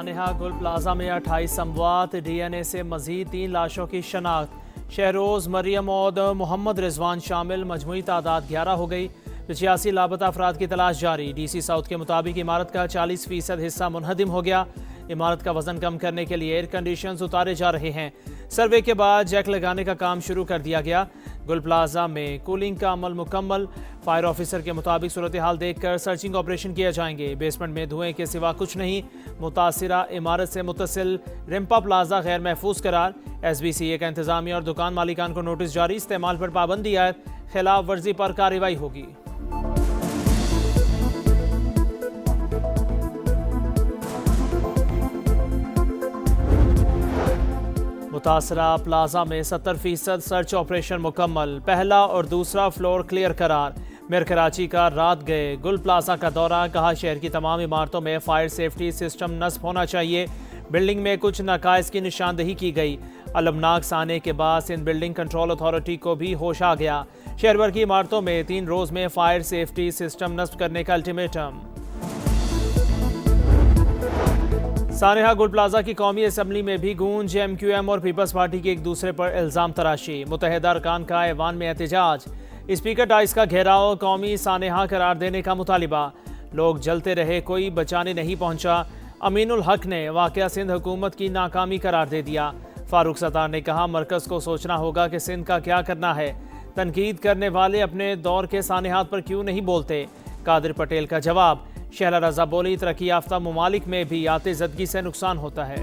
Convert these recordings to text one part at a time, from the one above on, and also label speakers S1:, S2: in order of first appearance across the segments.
S1: सानेहा गुल प्लाजा में 28 अमवात, डीएनए से मजीद 3 लाशों की शनाख्त। शहरोज, मरियम और मोहम्मद रिजवान शामिल, मजमूई तादाद 11 हो गई। 85 लापता अफराद की तलाश जारी। डीसी साउथ के मुताबिक इमारत का 40% हिस्सा मुनहदिम हो गया। इमारत का वजन कम करने के लिए एयर कंडीशनर्स उतारे जा रहे हैं। सर्वे के बाद जैक लगाने का काम शुरू कर दिया गया। गुल प्लाजा में कूलिंग का अमल मुकम्मल। फायर ऑफिसर के मुताबिक सूरत हाल देखकर सर्चिंग ऑपरेशन किए जाएंगे। बेसमेंट में धुएं के सिवा कुछ नहीं। मुतासिरा इमारत से मुत्तसिल रिम्पा प्लाजा गैर महफूज करार। SBCA का इंतजामिया और दुकान मालिकान को नोटिस जारी। इस्तेमाल पर पाबंदी आयत, खिलाफ वर्जी पर कार्रवाई होगी। मुतासरा प्लाजा में 70% सर्च ऑपरेशन मुकम्मल। पहला और दूसरा फ्लोर क्लियर करार। मेयर कराची का रात गए गुल प्लाजा का दौरा। कहा शहर की तमाम इमारतों में फायर सेफ्टी सिस्टम नस्ब होना चाहिए। बिल्डिंग में कुछ नकाइस की निशानदही की गई। अलमनाक साने के बाद सिंध बिल्डिंग कंट्रोल अथॉरिटी को भी होश आ गया। शहर भर की इमारतों में 3 रोज में फायर सेफ्टी सिस्टम नस्ब करने का अल्टीमेटम। सानेहा गुल प्लाजा की कौमी असम्बली में भी गूंज। MQM और पीपल्स पार्टी की एक दूसरे पर इल्ज़ाम तराशी। मुत्तहिदा अरकान का ऐवान में एहतजाज। स्पीकर डाइस का घेराव। कौमी सानेहा करार देने का मुतालिबा। लोग जलते रहे, कोई बचाने नहीं पहुंचा। अमीनुल हक ने वाक़या सिंध हुकूमत की नाकामी करार दे दिया। फारूक सत्तार ने कहा मरकज़ को सोचना होगा कि सिंध का क्या करना है। तनकीद करने वाले अपने दौर के सानेहात पर क्यों नहीं बोलते। कादिर पटेल का जवाब। शहला रजा बोली तरक्की याफ्ता ममालिक में भी आते ज़दगी से नुकसान होता है।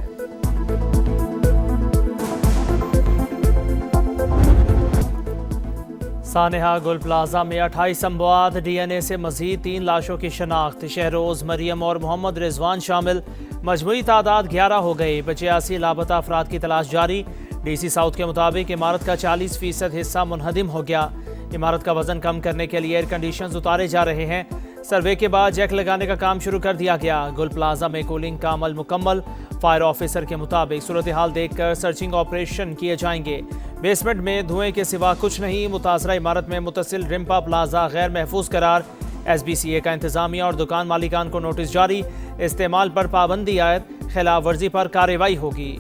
S1: सानेहा गुल प्लाजा में 28 अमवात, डीएनए से मजीद 3 लाशों की शनाख्त। शहरोज, मरियम और मोहम्मद रिजवान शामिल, मजमूई तादाद 11 हो गई। 85 लापता अफराद की तलाश जारी। डीसी साउथ के मुताबिक इमारत का 40% हिस्सा मुनहदिम हो गया। इमारत का वजन कम करने के लिए एयर कंडीशनर्स उतारे जा रहे हैं। सर्वे के बाद जैक लगाने का काम शुरू कर दिया गया। गुल प्लाजा में कूलिंग का अमल मुकम्मल। फायर ऑफिसर के मुताबिक सूरत हाल देखकर सर्चिंग ऑपरेशन किए जाएंगे। बेसमेंट में धुएं के सिवा कुछ नहीं। मुतासरा इमारत में मुत्तसिल रिम्पा प्लाजा गैर महफूज करार। SBCA का इंतजामिया और दुकान मालिकान को नोटिस जारी। इस्तेमाल पर पाबंदी आयत, खिलाफ वर्जी पर कार्रवाई होगी।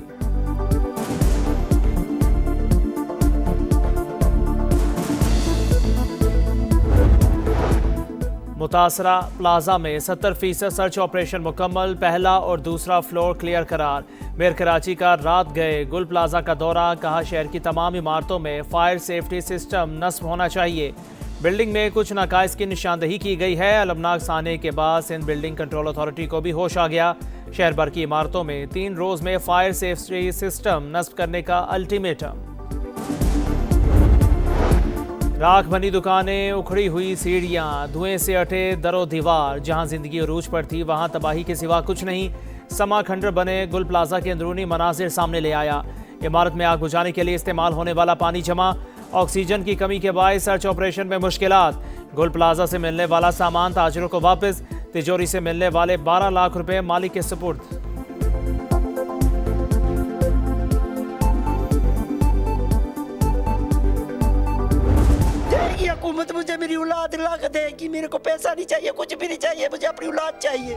S1: मुतासरा प्लाजा में 70% सर्च ऑपरेशन मुकम्मल। पहला और दूसरा फ्लोर क्लियर करार। मेयर कराची का रात गए गुल प्लाजा का दौरा। कहा शहर की तमाम इमारतों में फायर सेफ्टी सिस्टम नस्ब होना चाहिए। बिल्डिंग में कुछ नकाइस की निशानदही की गई है। अलमनाक साने के बाद सिंध बिल्डिंग कंट्रोल अथॉरिटी को भी होश आ गया। शहर भर की इमारतों में 3 रोज में फायर सेफ्टी सिस्टम नस्ब करने का अल्टीमेटम। राख बनी दुकानें, उखड़ी हुई सीढ़ियां, धुएं से अटे दरो दीवार। जहां जिंदगी अरूज पर थी वहां तबाही के सिवा कुछ नहीं। समा खंडर बने गुल प्लाजा के अंदरूनी मनाजिर सामने ले आया। इमारत में आग बुझाने के लिए इस्तेमाल होने वाला पानी जमा। ऑक्सीजन की कमी के बायस सर्च ऑपरेशन में मुश्किलात। गुल प्लाजा से मिलने वाला सामान ताजरों को वापस। तिजोरी से मिलने वाले 12 लाख रुपए मालिक के सुपुर्द।
S2: हुकूमत मुझे मेरी औलाद ला के देगी। मेरे को पैसा नहीं चाहिए, कुछ भी नहीं चाहिए, मुझे अपनी औलाद चाहिए।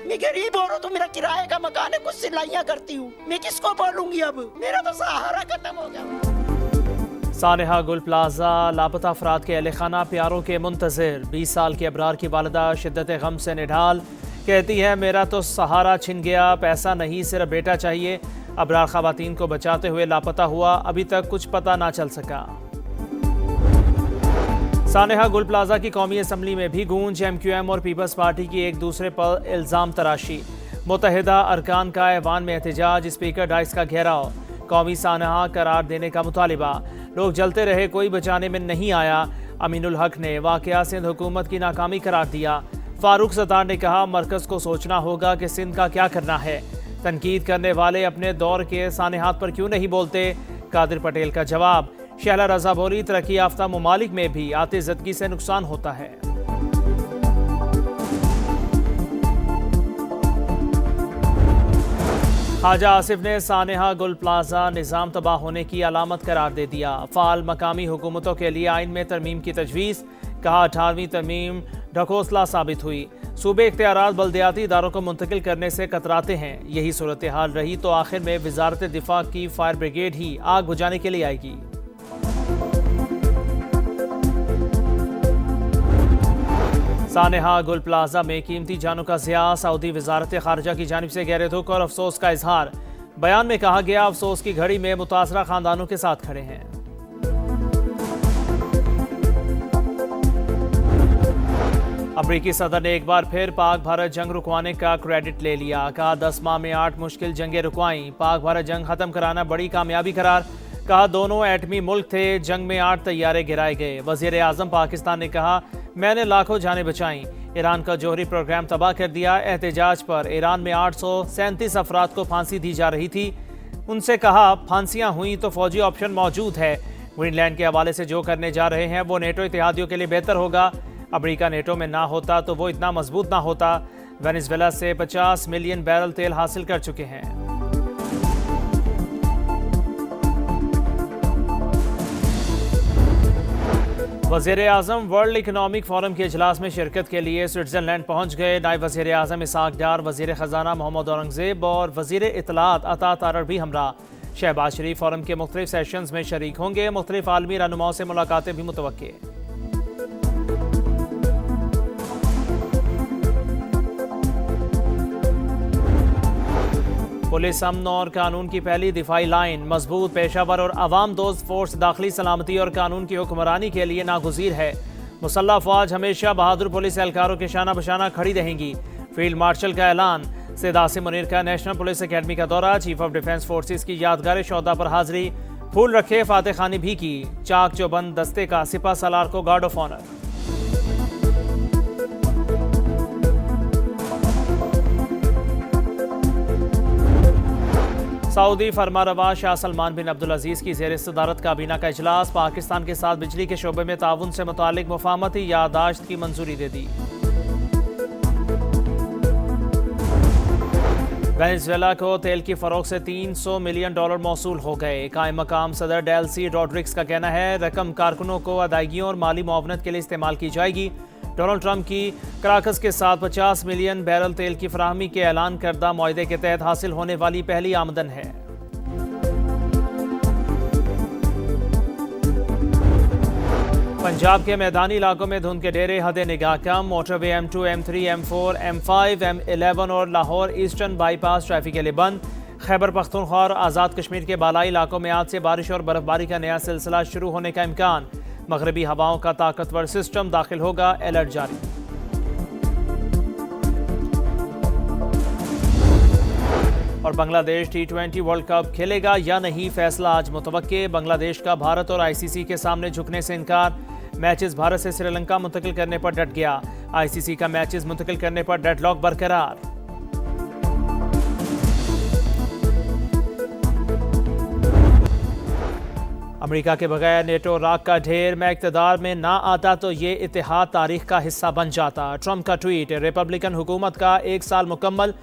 S2: मैं गरीब हो रहा हूँ तो मेरा किराए का मकान है, कुछ सिलाइयाँ करती हूँ। मैं किसको बोलूंगी अब? मेरा तो सहारा खत्म हो गया।
S1: सानेहा गुल प्लाजा लापता अफराद के अहले खाना प्यारों के मुंतजिर। 20 साल की अबरार की वालिदा शिद्दत गम से निढाल। कहती है मेरा तो सहारा छिन गया, पैसा नहीं सिर्फ बेटा चाहिए। अबरार खवातीन को बचाते हुए लापता हुआ, अभी तक कुछ पता ना चल सका। सानेहा गुल प्लाजा की कौमी असम्बली में भी गूंज। MQM और पीपल्स पार्टी की एक दूसरे पर इल्ज़ाम तराशी। मुत्तहिदा अरकान का ऐवान में एहतजाज। स्पीकर डाइस का घेराव। कौमी सानेहा करार देने का मुतालिबा। लोग जलते रहे, कोई बचाने में नहीं आया। अमीनुल हक ने वाक़या सिंध हुकूमत की नाकामी करार दिया। फारूक सत्तार ने कहा मरकज़ को सोचना होगा कि सिंध का क्या करना है। तनकीद करने वाले अपने दौर के सानेहात पर क्यों नहीं बोलते। कादिर पटेल का जवाब। शहला रजा बोली तरक्की याफ्ता ममालिक में भी आते ज़दगी से नुकसान होता है। ख्वाजा आसिफ ने सानेहा गुल प्लाजा निज़ाम तबाह होने की अलामत करार दे दिया। फ़ाल मकामी हुकूमतों के लिए आइन में तरमीम की तजवीज़। कहा 18वीं तरमीम ढकोसला साबित हुई। सूबे इख्तियारात बल्दियाती इदारों को मुंतकिल करने से कतराते हैं। यही सूरत हाल रही तो आखिर में वजारत दिफा की फायर ब्रिगेड ही आग बुझाने के लिए आएगी। सानेहा गुल प्लाजा में कीमती जानों का ज़िया, सऊदी वजारत खारजा की जानिब से गहरे दुख और अफसोस का इजहार। बयान में कहा गया, अफसोस की घड़ी में मुतासरा खानदानों के साथ खड़े हैं। अमरीकी सदर ने एक बार फिर पाक भारत जंग रुकवाने का क्रेडिट ले लिया। कहा 10 माह में 8 मुश्किल जंगें रुकवाईं, पाक भारत जंग खत्म कराना बड़ी कामयाबी करार। कहा दोनों एटमी मुल्क थे, जंग में 8 तैयारे गिराए गए। वजीर आजम पाकिस्तान ने कहा, मैंने लाखों जानें बचाईं, ईरान का जौहरी प्रोग्राम तबाह कर दिया। एहतजाज पर ईरान में 837 अफराद को फांसी दी जा रही थी। उनसे कहा फांसियां हुई तो फौजी ऑप्शन मौजूद है। ग्रीनलैंड के हवाले से जो करने जा रहे हैं वो नेटो इत्तेहादियों के लिए बेहतर होगा। अमेरिका नेटो में ना होता तो वो इतना मजबूत ना होता। वेनेजुएला से 50 मिलियन बैरल तेल हासिल कर चुके हैं। वज़ीर आज़म वर्ल्ड इकनॉमिक फोरम के इजलास में शिरकत के लिए स्विट्जरलैंड पहुंच गए। नायब वज़ीर आज़म इसाक डार, वज़ीर ख़जाना मोहम्मद औरंगज़ेब और वज़ीर इत्तलात अता तारड़ भी हमरा। शहबाज शरीफ फोरम के मुख्तलिफ सेशंस में शरीक होंगे। मुख्तलिफ आलमी रहनुमाओं से मुलाकातें भी मुतवक्के। पुलिस अमन और कानून की पहली दिफाई लाइन, मजबूत, पेशावर और अवाम दोस्त फोर्स दाखिली सलामती और कानून की हुक्मरानी के लिए नागुज़ीर है। मुसल्लह फौज हमेशा बहादुर पुलिस एहलकारों के शाना बशाना खड़ी रहेंगी। फील्ड मार्शल का ऐलान। सैयद आसिम मुनीर का नेशनल पुलिस अकेडमी का दौरा। चीफ ऑफ डिफेंस फोर्सेस की यादगार शौदा पर हाजिरी। फूल रखे, फातह खानी भी की। चाक चौबंद दस्ते का सिपा सालार को गार्ड ऑफ ऑनर। सऊदी फरमारवा शाह सलमान बिन अब्दुल अजीज की ज़ेर सदारत काबीना का इजलास। पाकिस्तान के साथ बिजली के शोबे में ताउन से मुतालिक मुफाहमती यादाश्त की मंजूरी दे दी। वेनेजुएला को तेल की फरोख्त से $300 मिलियन मौसूल हो गए। कायम मकाम सदर डेल्सी रॉड्रिक्स का कहना है, रकम कारकुनों को अदायगियों और माली मुआवनत के लिए इस्तेमाल की जाएगी। डोनाल्ड ट्रंप की कराकस के साथ 50 मिलियन बैरल तेल की फराहमी के ऐलान करदा मुआहदे के तहत हासिल होने वाली पहली आमदन है। पंजाब के मैदानी इलाकों में धुंध के डेरे, हद निगाह कम। Motorway M2, M3, M4, M5, M11 और लाहौर ईस्टर्न बाईपास ट्रैफिक के लिए बंद। खैबर पख्तूनख्वा और आज़ाद कश्मीर के बालाई इलाकों में आज से बारिश और बर्फबारी का नया सिलसिला शुरू होने का इम्कान। मगरबी हवाओं का ताकतवर सिस्टम दाखिल होगा, अलर्ट जारी। और बांग्लादेश T20 वर्ल्ड कप खेलेगा या नहीं, फैसला आज मुतवक्के। बांग्लादेश का भारत और ICC के सामने झुकने से इनकार। मैचेस भारत से श्रीलंका मुंतकिल करने पर डट गया। ICC का मैचेस मुंतकिल करने पर डेडलॉक बरकरार। अमेरिका के बगैर नेटो राख का ढेर। मैं इक़्तिदार में ना आता तो ये इत्तेहाद तारीख का हिस्सा बन जाता। ट्रंप का ट्वीट। रिपब्लिकन हुकूमत का 1 साल मुकम्मल।